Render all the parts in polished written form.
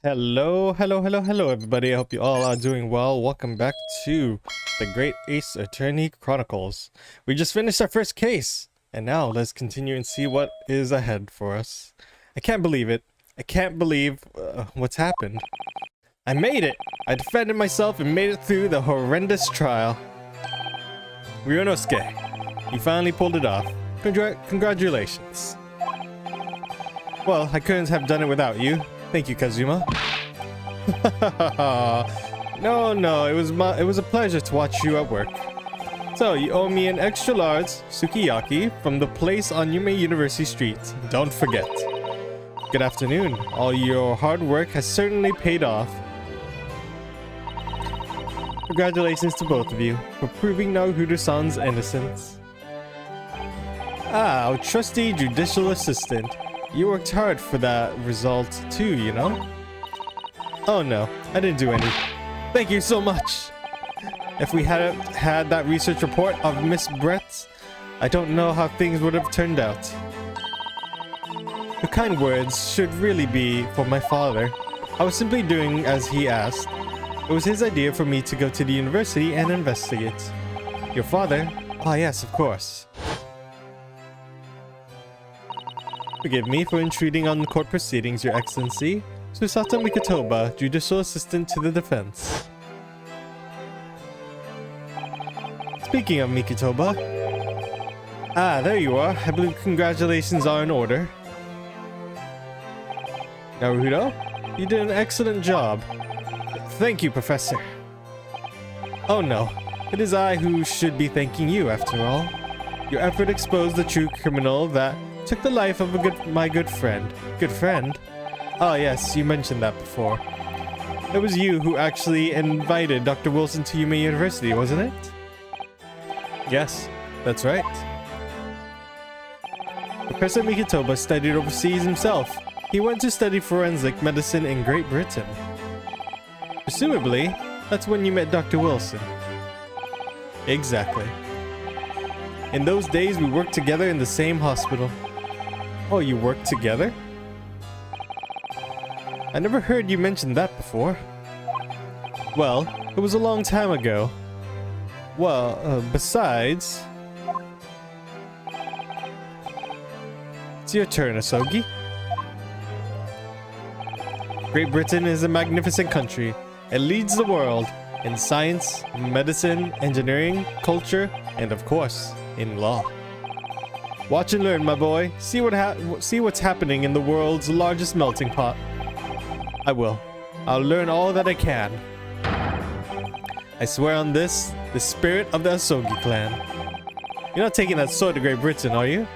Hello, everybody. I hope you all are doing well. Welcome back to the Great Ace Attorney Chronicles. We just finished our first case, and now let's continue and see what is ahead for us. I can't believe it. I can't believe what's happened. I made it! I defended myself and made it through the horrendous trial. Ryunosuke, you finally pulled it off. Congratulations. Well, I couldn't have done it without you. Thank you, Kazuma. No, it was a pleasure to watch you at work. So, you owe me an extra large sukiyaki from the place on Yume University Street. Don't forget. Good afternoon. All your hard work has certainly paid off. Congratulations to both of you for proving Naruto-san's innocence. Ah, our trusty judicial assistant. You worked hard for that result too, you know? Oh no, I didn't do any. Thank you so much! If we hadn't had that research report of Miss Brett's, I don't know how things would have turned out. The kind words should really be for my father. I was simply doing as he asked. It was his idea for me to go to the university and investigate. Your father? Ah yes, of course. Forgive me for intruding on court proceedings, Your Excellency. Susato Mikotoba, Judicial Assistant to the Defense. Speaking of Mikotoba... Ah, there you are. I believe congratulations are in order. Naruto, you did an excellent job. Thank you, Professor. Oh no, it is I who should be thanking you after all. Your effort exposed the true criminal that took the life of my good friend. Good friend? Oh yes, you mentioned that before. It was you who actually invited Dr. Wilson to Yume University, wasn't it? Yes, that's right. Professor Mikotoba studied overseas himself. He went to study forensic medicine in Great Britain. Presumably, that's when you met Dr. Wilson. Exactly. In those days, we worked together in the same hospital. Oh, you worked together? I never heard you mention that before. Well, it was a long time ago. Well, besides... It's your turn, Asogi. Great Britain is a magnificent country. It leads the world in science, medicine, engineering, culture, and of course, in law. Watch and learn, my boy. See what's happening in the world's largest melting pot. I will. I'll learn all that I can. I swear on this, the spirit of the Asogi clan. You're not taking that sword to Great Britain, are you?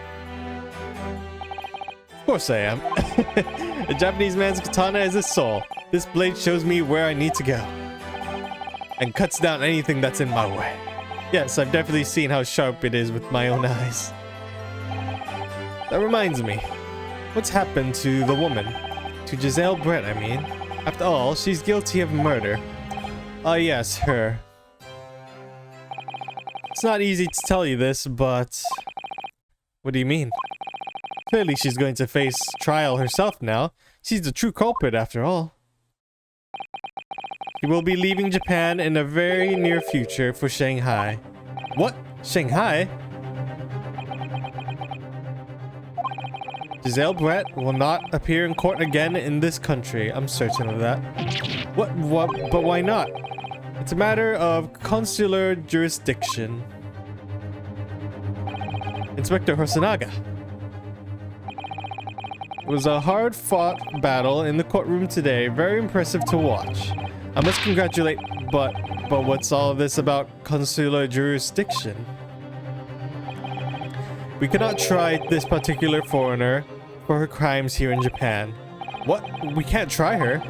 Of course I am. A Japanese man's katana is his soul. This blade shows me where I need to go. And cuts down anything that's in my way. Yes, I've definitely seen how sharp it is with my own eyes. That reminds me. What's happened to the woman? To Giselle Brett, I mean. After all, she's guilty of murder. Ah, yes, her. It's not easy to tell you this, but... What do you mean? Clearly she's going to face trial herself now. She's the true culprit, after all. She will be leaving Japan in a very near future for Shanghai. What? Shanghai? Giselle Brett will not appear in court again in this country. I'm certain of that. What? But why not? It's a matter of consular jurisdiction. Inspector Hosonaga. It was a hard-fought battle in the courtroom today. Very impressive to watch. I must congratulate... But what's all this about consular jurisdiction? We cannot try this particular foreigner for her crimes here in Japan. What? We can't try her?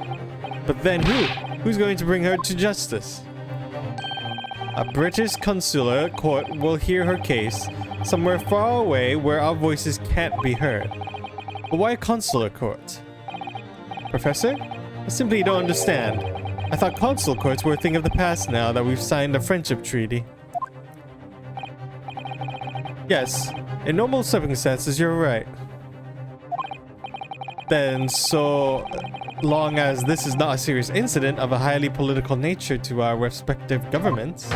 But then who? Who's going to bring her to justice? A British consular court will hear her case somewhere far away where our voices can't be heard. But why a consular court? Professor? I simply don't understand. I thought consular courts were a thing of the past now that we've signed a friendship treaty. Yes, in normal circumstances, you're right. Then, so... long as this is not a serious incident of a highly political nature to our respective governments.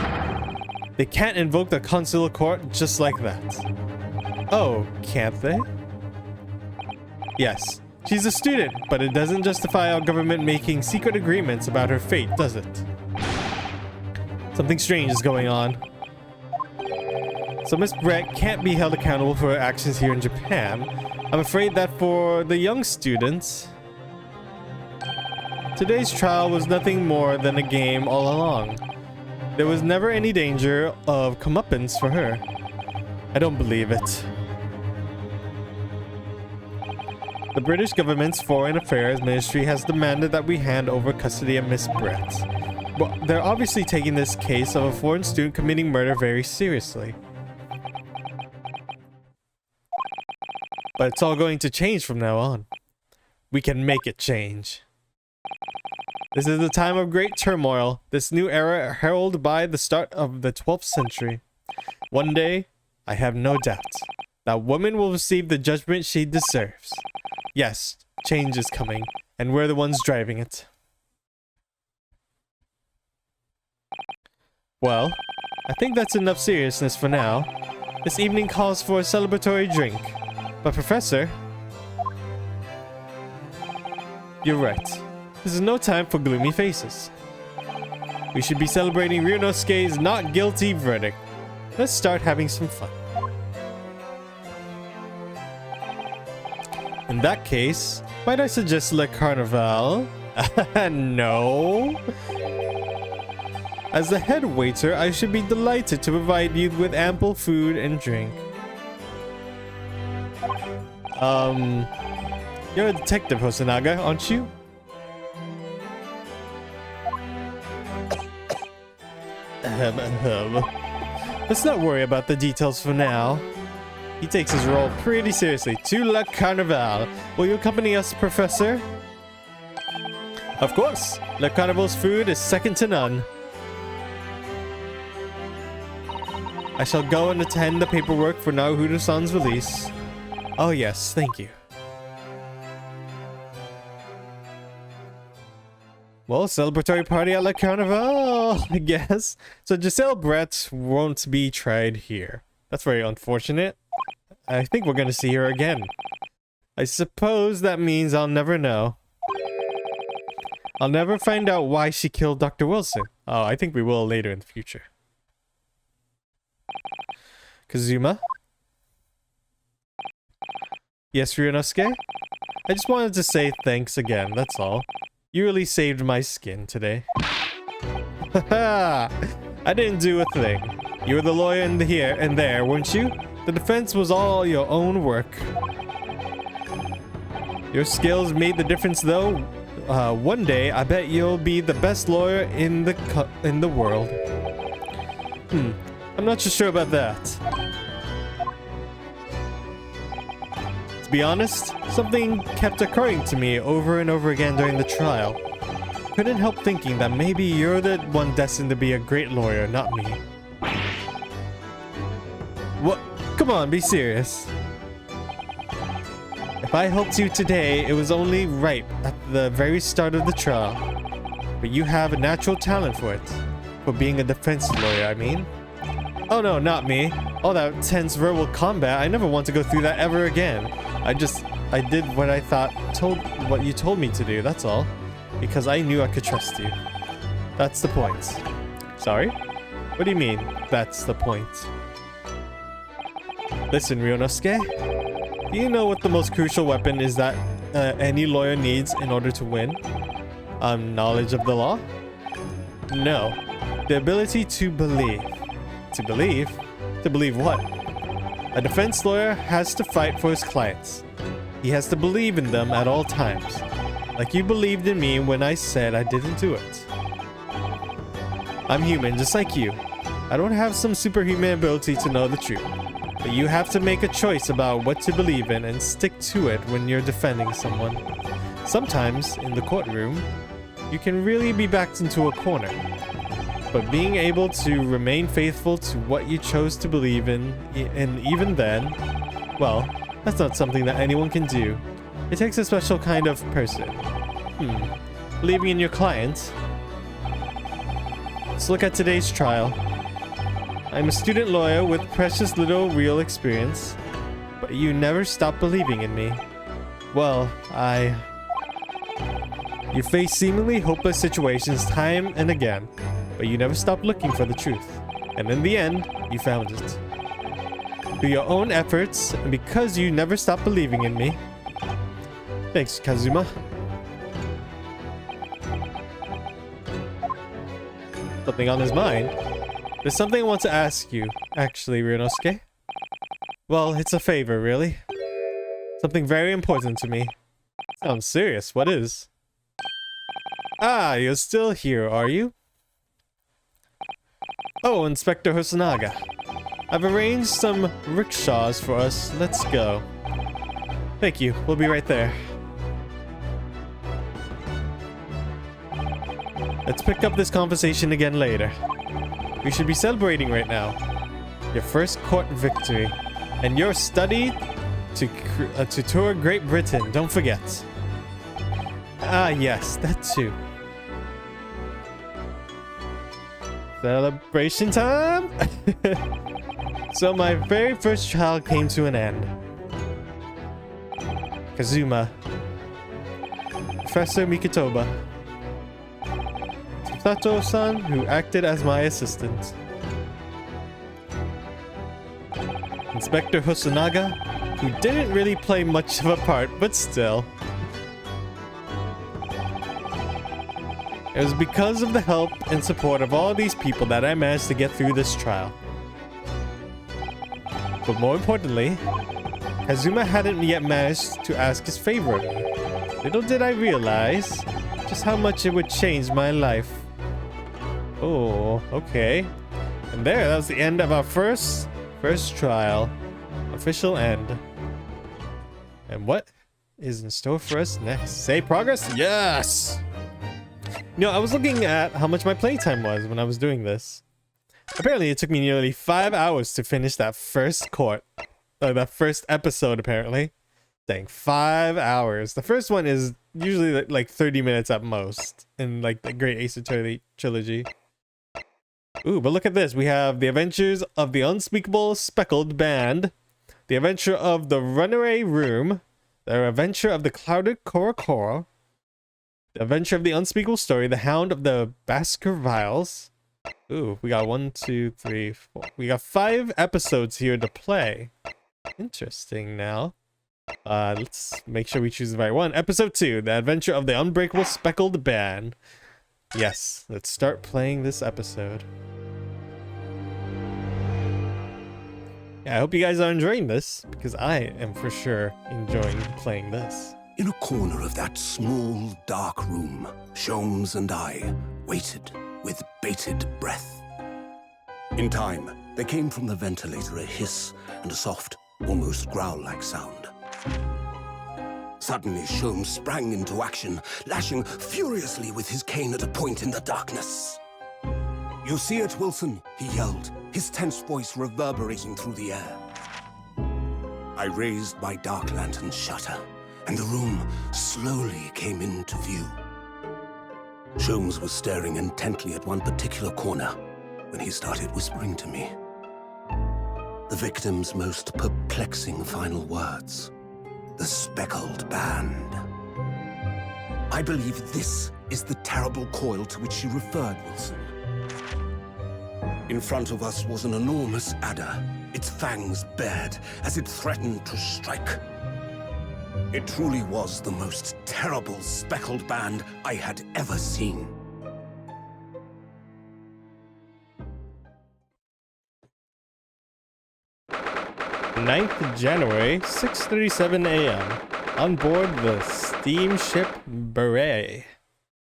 They can't invoke the consular court just like that. Oh, can't they? Yes, she's a student, but it doesn't justify our government making secret agreements about her fate, does it? Something strange is going on. So Miss Brett can't be held accountable for her actions here in Japan. I'm afraid that for the young students, today's trial was nothing more than a game all along. There was never any danger of comeuppance for her. I don't believe it. The British government's Foreign Affairs Ministry has demanded that we hand over custody of Miss Brett. Well, they're obviously taking this case of a foreign student committing murder very seriously. But it's all going to change from now on. We can make it change. This is a time of great turmoil, this new era heralded by the start of the 12th century. One day, I have no doubt, that woman will receive the judgment she deserves. Yes, change is coming, and we're the ones driving it. Well, I think that's enough seriousness for now. This evening calls for a celebratory drink. But Professor... You're right. This is no time for gloomy faces. We should be celebrating Ryunosuke's not guilty verdict. Let's start having some fun. In that case, might I suggest Le Carnival? No. As the head waiter, I should be delighted to provide you with ample food and drink. You're a detective, Hosonaga, aren't you? Let's not worry about the details for now. He takes his role pretty seriously. To La Carnival. Will you accompany us, Professor? Of course. La Carnival's food is second to none. I shall go and attend the paperwork for Naruto-san's release. Oh yes, thank you. Well, celebratory party at La Carnival, I guess. So Giselle Brett won't be tried here. That's very unfortunate. I think we're gonna see her again. I suppose that means I'll never know. I'll never find out why she killed Dr. Wilson. Oh, I think we will later in the future. Kazuma? Yes, Ryunosuke? I just wanted to say thanks again, that's all. You really saved my skin today. Haha! I didn't do a thing. You were the lawyer in here and there, weren't you? The defense was all your own work. Your skills made the difference though. One day, I bet you'll be the best lawyer in the world. I'm not so sure about that. To be honest, something kept occurring to me over and over again during the trial. Couldn't help thinking that maybe you're the one destined to be a great lawyer, not me. What? Come on, be serious. If I helped you today, it was only right at the very start of the trial. But you have a natural talent for it. For being a defense lawyer, I mean. Oh no, not me. All that tense verbal combat, I never want to go through that ever again. I did what I thought, what you told me to do, that's all. Because I knew I could trust you. That's the point. Sorry? What do you mean, that's the point? Listen, Ryunosuke. Do you know what the most crucial weapon is that any lawyer needs in order to win? Knowledge of the law? No. The ability to believe. To believe? To believe what? A defense lawyer has to fight for his clients. He has to believe in them at all times. Like you believed in me when I said I didn't do it. I'm human, just like you. I don't have some superhuman ability to know the truth. But you have to make a choice about what to believe in and stick to it when you're defending someone. Sometimes, in the courtroom, you can really be backed into a corner. But being able to remain faithful to what you chose to believe in, and even then, well, that's not something that anyone can do. It takes a special kind of person. Believing in your client. Let's look at today's trial. I'm a student lawyer with precious little real experience, but you never stop believing in me. Well, You face seemingly hopeless situations time and again, but you never stop looking for the truth. And in the end, you found it. Through your own efforts, and because you never stop believing in me. Thanks, Kazuma. Something on his mind. There's something I want to ask you, actually, Ryunosuke. Well, it's a favor, really. Something very important to me. Sounds serious. What is? Ah, you're still here, are you? Oh, Inspector Hosonaga. I've arranged some rickshaws for us. Let's go. Thank you. We'll be right there. Let's pick up this conversation again later. We should be celebrating right now. Your first court victory. And your study to tour Great Britain. Don't forget. Ah, yes, that too. Celebration time? So my very first trial came to an end. Kazuma. Professor Mikotoba. Sato-san, who acted as my assistant. Inspector Hosonaga, who didn't really play much of a part, but still. It was because of the help and support of all these people that I managed to get through this trial. But more importantly, Kazuma hadn't yet managed to ask his favor of me. Little did I realize just how much it would change my life. Oh, okay. And there, that was the end of our first trial. Official end. And what is in store for us next? Save progress? Yes! You know, I was looking at how much my playtime was when I was doing this. Apparently, it took me nearly 5 hours to finish that first court. That first episode, apparently. Dang, 5 hours. The first one is usually like 30 minutes at most in like the Great Ace Attorney trilogy. Ooh, but look at this. We have The Adventures of the Unspeakable Speckled Band, The Adventure of the Runaway Room, The Adventure of the Clouded Korokoro, The Adventure of the Unspeakable Story, The Hound of the Baskervilles. Ooh, we got 1, 2, 3, 4. We got 5 episodes here to play. Interesting now. Let's make sure we choose the right one. Episode 2, The Adventure of the Unbreakable Speckled Band. Yes, let's start playing this episode. Yeah, I hope you guys are enjoying this, because I am for sure enjoying playing this. In a corner of that small, dark room, Sholmes and I waited with bated breath. In time, there came from the ventilator a hiss and a soft, almost growl-like sound. Suddenly, Sholmes sprang into action, lashing furiously with his cane at a point in the darkness. "You see it, Wilson?" he yelled, his tense voice reverberating through the air. I raised my dark lantern's shutter, and the room slowly came into view. Sholmes was staring intently at one particular corner when he started whispering to me. The victim's most perplexing final words. The Speckled Band. I believe this is the terrible coil to which you referred, Wilson. In front of us was an enormous adder, its fangs bared as it threatened to strike. It truly was the most terrible speckled band I had ever seen. 9th January, 6:37 a.m. On board the steamship Beret.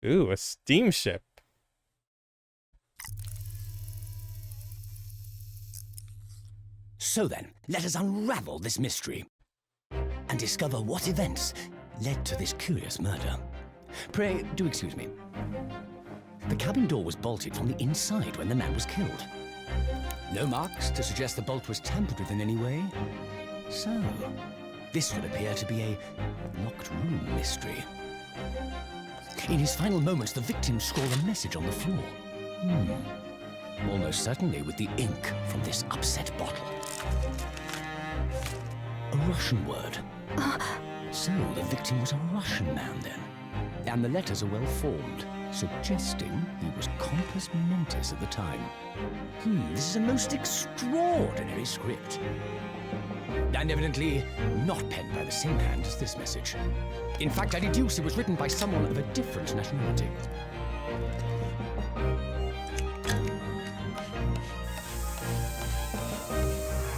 Ooh, a steamship. So then, let us unravel this mystery and discover what events led to this curious murder. Pray, do excuse me. The cabin door was bolted from the inside when the man was killed. No marks to suggest the bolt was tampered with in any way. So, this would appear to be a locked room mystery. In his final moments, the victim scrawled a message on the floor. Almost certainly with the ink from this upset bottle. A Russian word. So the victim was a Russian man then. And the letters are well formed, suggesting he was compos mentis at the time. This is a most extraordinary script. And evidently not penned by the same hand as this message. In fact, I deduce it was written by someone of a different nationality.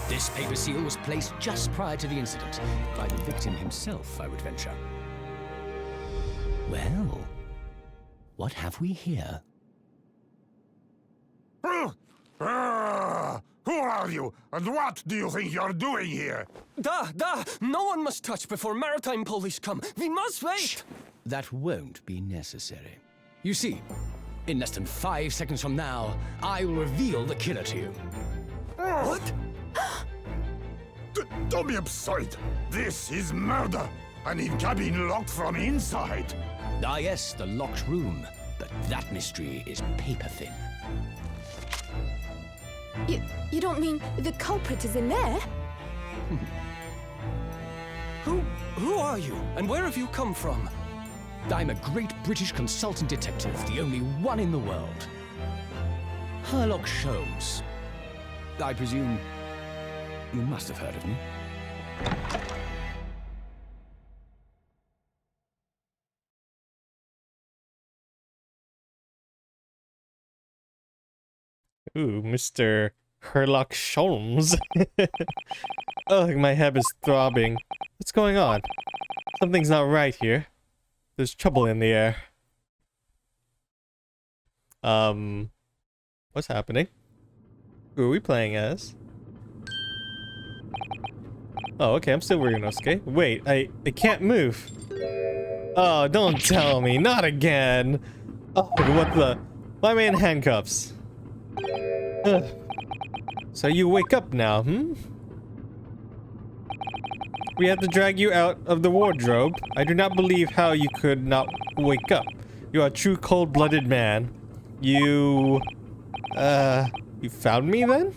This paper seal was placed just prior to the incident, by the victim himself, I would venture. Well, what have we here? Who are you, and what do you think you're doing here? No one must touch before maritime police come. We must wait! Shh. That won't be necessary. You see, in less than 5 seconds from now, I will reveal the killer to you. What? Don't be absurd. This is murder. An in-cabin locked from inside. Ah yes, the locked room. But that mystery is paper-thin. You don't mean the culprit is in there? Who are you, and where have you come from? I'm a great British consultant detective, the only one in the world. Sherlock Holmes. I presume you must have heard of me. Ooh, Mr. Sherlock Holmes. Oh, my head is throbbing. What's going on? Something's not right here. There's trouble in the air. What's happening? Who are we playing as? Oh, okay, I'm still Ryunosuke. Wait, I can't move. Oh, don't tell me, not again. Oh, what the? Why am I in handcuffs? Ugh. So you wake up now, We had to drag you out of the wardrobe. I do not believe how you could not wake up. You are a true cold-blooded man. You found me then?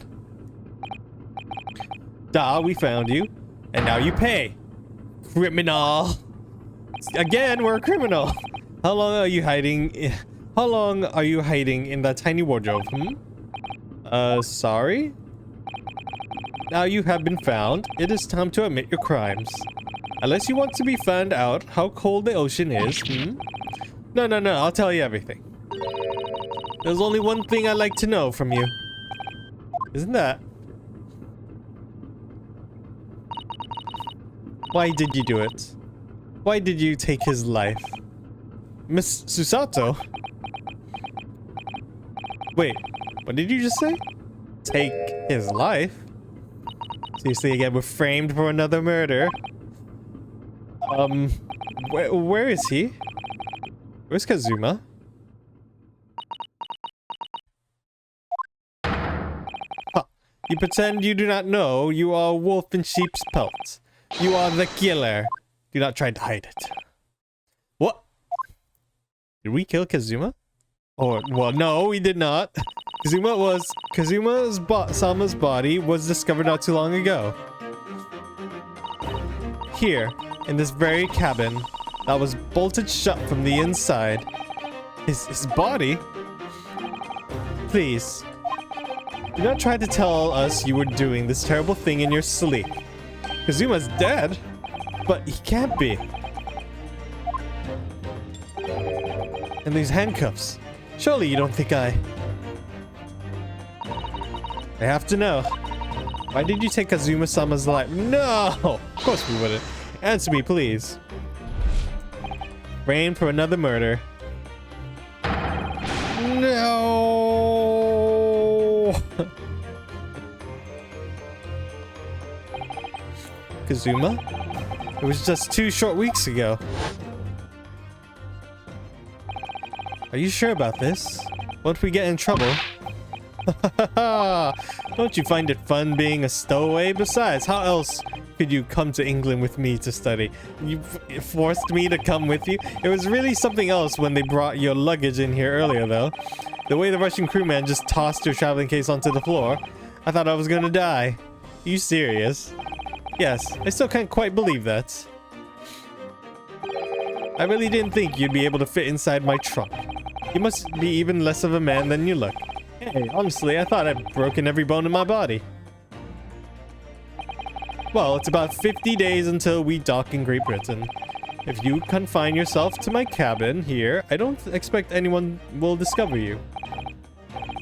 We found you. And now you pay. Criminal. Again, we're a criminal. How long are you hiding? How long are you hiding in that tiny wardrobe, sorry? Now you have been found. It is time to admit your crimes. Unless you want to be found out how cold the ocean is, No, I'll tell you everything. There's only one thing I'd like to know from you. Isn't that? Why did you do it? Why did you take his life? Miss Susato? Wait, what did you just say? Take his life? Seriously, again, we're framed for another murder. Where is he? Where's Kazuma? Huh. You pretend you do not know. You are a wolf in sheep's pelt. You are the killer. Do not try to hide it. What? Did we kill Kazuma? Or, well, no, we did not. Sama's body was discovered not too long ago. Here, in this very cabin, that was bolted shut from the inside. His body? Please, do not try to tell us you were doing this terrible thing in your sleep. Kazuma's dead, but he can't be. And these handcuffs. Surely you don't think I have to know. Why did you take Kazuma-sama's life? No! Of course we wouldn't. Answer me, please. Framed for another murder. No! Kazuma? It was just 2 short weeks ago. Are you sure about this? What if we get in trouble? Don't you find it fun being a stowaway? Besides, how else could you come to England with me to study? You forced me to come with you? It was really something else when they brought your luggage in here earlier, though. The way the Russian crewman just tossed your traveling case onto the floor, I thought I was gonna die. Are you serious? Yes, I still can't quite believe that. I really didn't think you'd be able to fit inside my trunk. You must be even less of a man than you look. Hey, honestly, I thought I'd broken every bone in my body. Well, it's about 50 days until we dock in Great Britain. If you confine yourself to my cabin here, I don't expect anyone will discover you.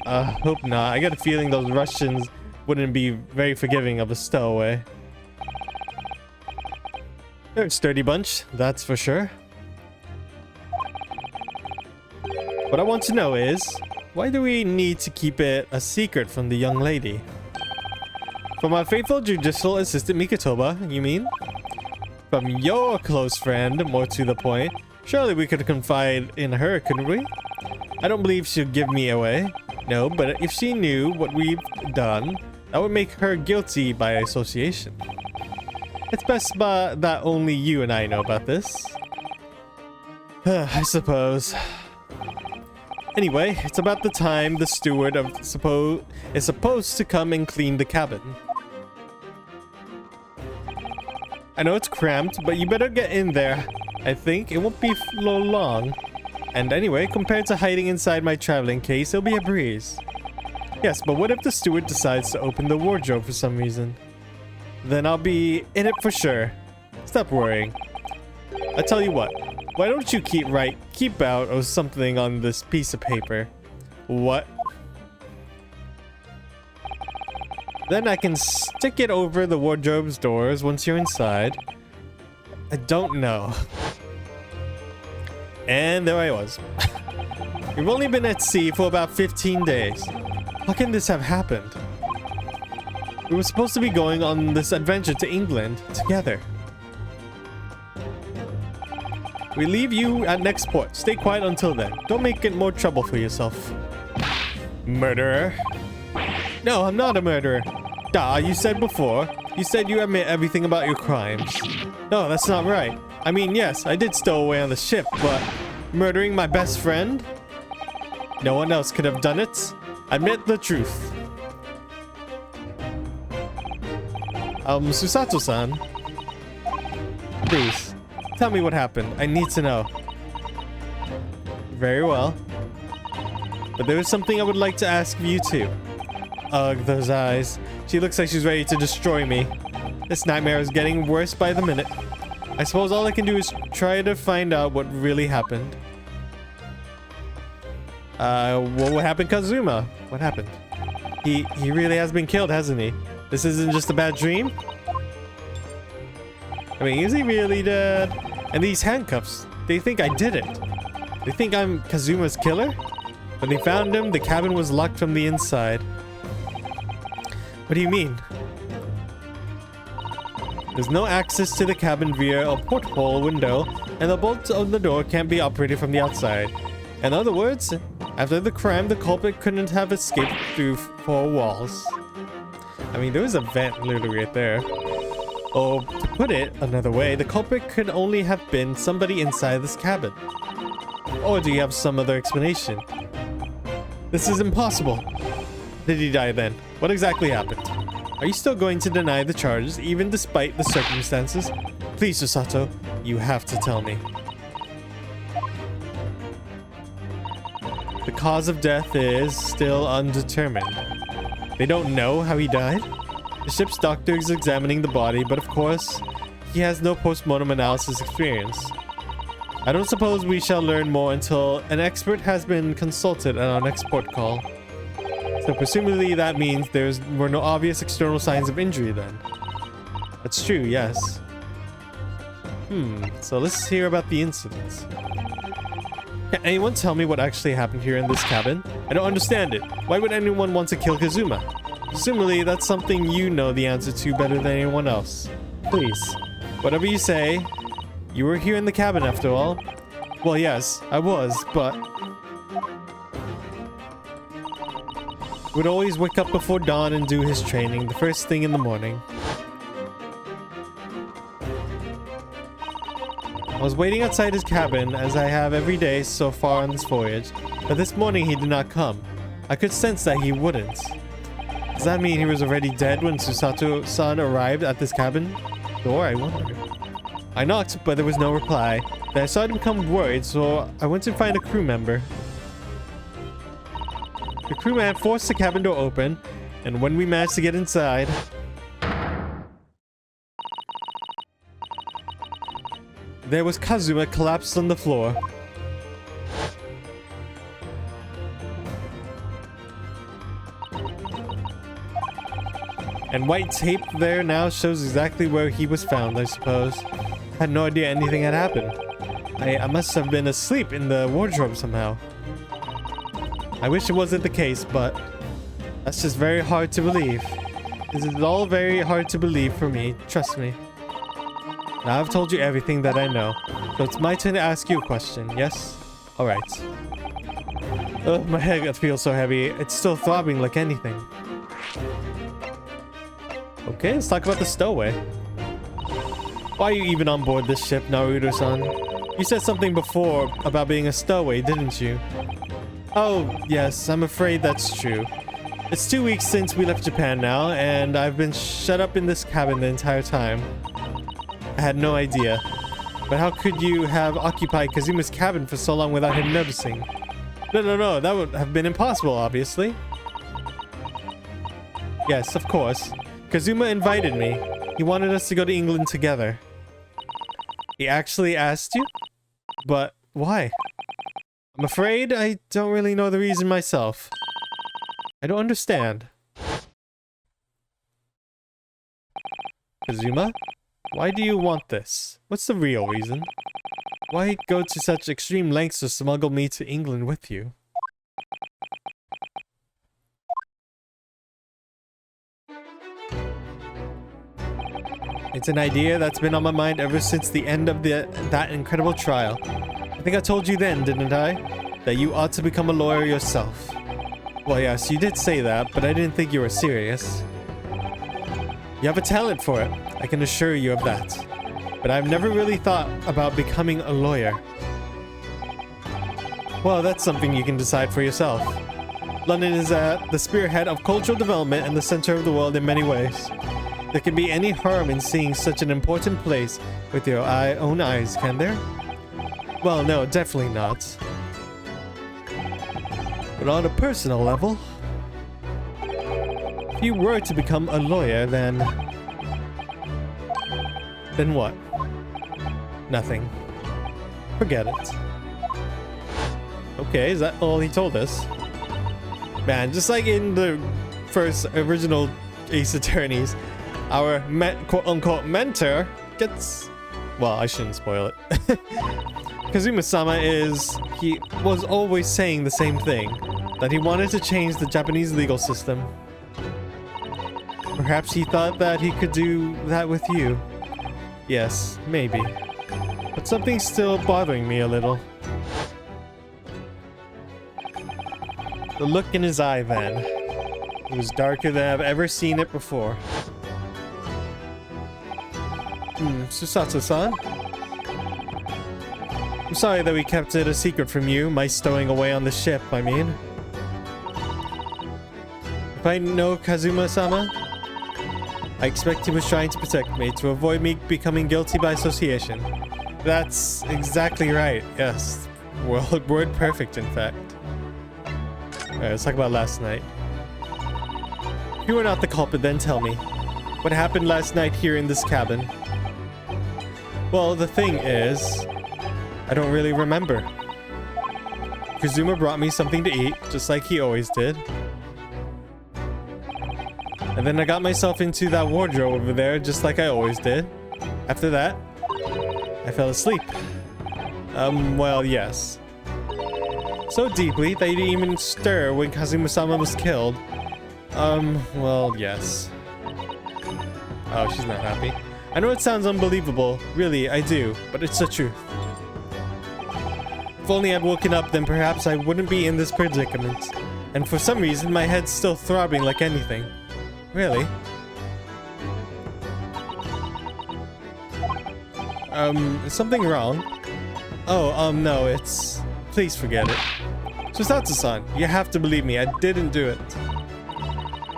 Hope not. I got a feeling those Russians wouldn't be very forgiving of a stowaway. They're a sturdy bunch, that's for sure. What I want to know is, why do we need to keep it a secret from the young lady? From our faithful judicial assistant Mikotoba, you mean? From your close friend, more to the point. Surely we could confide in her, couldn't we? I don't believe she'll give me away. No, but if she knew what we've done, that would make her guilty by association. It's best that only you and I know about this. I suppose. Anyway, it's about the time the steward is supposed to come and clean the cabin. I know it's cramped, but you better get in there. I think it won't be long. And anyway, compared to hiding inside my traveling case, it'll be a breeze. Yes, but what if the steward decides to open the wardrobe for some reason? Then I'll be in it for sure. Stop worrying. I tell you what, why don't you keep out or something on this piece of paper? What? Then I can stick it over the wardrobe's doors once you're inside. I don't know. And there I was. We've only been at sea for about 15 days. How can this have happened? We were supposed to be going on this adventure to England together. We leave you at next port. Stay quiet until then. Don't make it more trouble for yourself. Murderer. No, I'm not a murderer. Duh, you said before. You said you admit everything about your crimes. No, that's not right. I mean, yes, I did stow away on the ship, but murdering my best friend? No one else could have done it. Admit the truth. Susato-san. Please, tell me what happened. I need to know. Very well. But there is something I would like to ask of you too. Ugh, those eyes. She looks like she's ready to destroy me. This nightmare is getting worse by the minute. I suppose all I can do is try to find out what really happened. What happened, Kazuma? What happened? He really has been killed, hasn't he? This isn't just a bad dream? I mean, is he really dead? And these handcuffs, they think I did it. They think I'm Kazuma's killer? When they found him, the cabin was locked from the inside. What do you mean? There's no access to the cabin via a porthole window, and the bolt on the door can't be operated from the outside. In other words, after the crime, the culprit couldn't have escaped through 4 walls. I mean, there was a vent literally right there. Or, to put it another way, the culprit could only have been somebody inside this cabin. Or do you have some other explanation? This is impossible. Did he die then? What exactly happened? Are you still going to deny the charges, even despite the circumstances? Please, Susato, you have to tell me. The cause of death is still undetermined. They don't know how he died? The ship's doctor is examining the body, but of course, he has no post-mortem analysis experience. I don't suppose we shall learn more until an expert has been consulted at our next port call. So presumably that means there were no obvious external signs of injury then. That's true, yes. So let's hear about the incidents. Can anyone tell me what actually happened here in this cabin? I don't understand it. Why would anyone want to kill Kazuma? Presumably that's something you know the answer to better than anyone else. Please, whatever you say, you were here in the cabin after all. Well, yes, I was, but would always wake up before dawn and do his training the first thing in the morning. I was waiting outside his cabin, as I have every day so far on this voyage, but this morning he did not come. I could sense that he wouldn't. Does that mean he was already dead when Susato-san arrived at this cabin door? I wonder. I knocked, but there was no reply. Then I started to become worried, so I went to find a crew member. The crewman forced the cabin door open, and when we managed to get inside, there was Kazuma collapsed on the floor. And white tape there now shows exactly where he was found, I suppose. I had no idea anything had happened. I must have been asleep in the wardrobe somehow. I wish it wasn't the case, but that's just very hard to believe. This is all very hard to believe for me, trust me. Now I've told you everything that I know, so it's my turn to ask you a question, yes? Alright. Ugh, my head feels so heavy, it's still throbbing like anything. Okay, let's talk about the stowaway. Why are you even on board this ship, Naruto-san? You said something before about being a stowaway, didn't you? Oh, yes, I'm afraid that's true. It's 2 weeks since we left Japan now, and I've been shut up in this cabin the entire time. I had no idea. But how could you have occupied Kazuma's cabin for so long without him noticing? No, that would have been impossible, obviously. Yes, of course. Kazuma invited me. He wanted us to go to England together. He actually asked you? But why? I'm afraid I don't really know the reason myself. I don't understand. Kazuma? Why do you want this? What's the real reason? Why go to such extreme lengths to smuggle me to England with you? It's an idea that's been on my mind ever since the end of that incredible trial. I think I told you then, didn't I? That you ought to become a lawyer yourself. Well, yes, you did say that, but I didn't think you were serious. You have a talent for it, I can assure you of that. But I've never really thought about becoming a lawyer. Well, that's something you can decide for yourself. London is at the spearhead of cultural development and the center of the world in many ways. There can be any harm in seeing such an important place with your own eyes, can there? Well, no, definitely not. But on a personal level, if you were to become a lawyer, then what? Nothing. Forget it. Okay, is that all he told us? Man, just like in the first original Ace Attorneys, our quote-unquote mentor gets... Well, I shouldn't spoil it. Kazuma-sama he was always saying the same thing, that he wanted to change the Japanese legal system. Perhaps he thought that he could do that with you. Yes, maybe. But something's still bothering me a little. The look in his eye then. It was darker than I've ever seen it before. Susato-san? I'm sorry that we kept it a secret from you, my stowing away on the ship, I mean. If I know Kazuma-sama, I expect he was trying to protect me, to avoid me becoming guilty by association. That's exactly right, yes. Word perfect, in fact. Alright, let's talk about last night. If you were not the culprit, then tell me. What happened last night here in this cabin? Well, the thing is, I don't really remember. Kazuma brought me something to eat, just like he always did. And then I got myself into that wardrobe over there, just like I always did. After that, I fell asleep. Well, yes. So deeply that you didn't even stir when Kazuma-sama was killed. Well, yes. Oh, she's not happy. I know it sounds unbelievable. Really, I do. But it's the truth. If only I'd woken up, then perhaps I wouldn't be in this predicament. And for some reason, my head's still throbbing like anything. Really? Is something wrong? Oh, no, it's... Please forget it. Susatsu-san, you have to believe me, I didn't do it.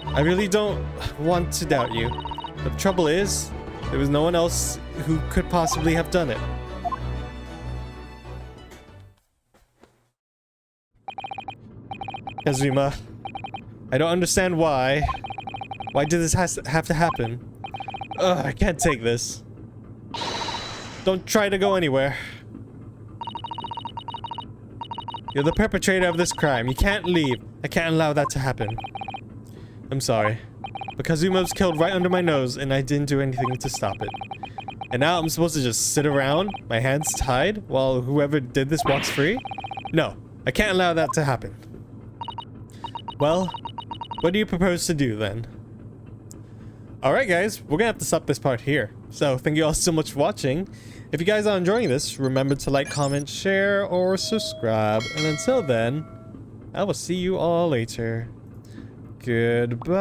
I really don't want to doubt you. But the trouble is, there was no one else who could possibly have done it. Kazuma, I don't understand why. Why did this have to happen? Ugh, I can't take this. Don't try to go anywhere. You're the perpetrator of this crime. You can't leave. I can't allow that to happen. I'm sorry. But Kazuma was killed right under my nose and I didn't do anything to stop it. And now I'm supposed to just sit around, my hands tied, while whoever did this walks free? No, I can't allow that to happen. Well, what do you propose to do then? Alright guys, we're gonna have to stop this part here. So thank you all so much for watching. If you guys are enjoying this, remember to like, comment, share, or subscribe. And until then, I will see you all later. Goodbye.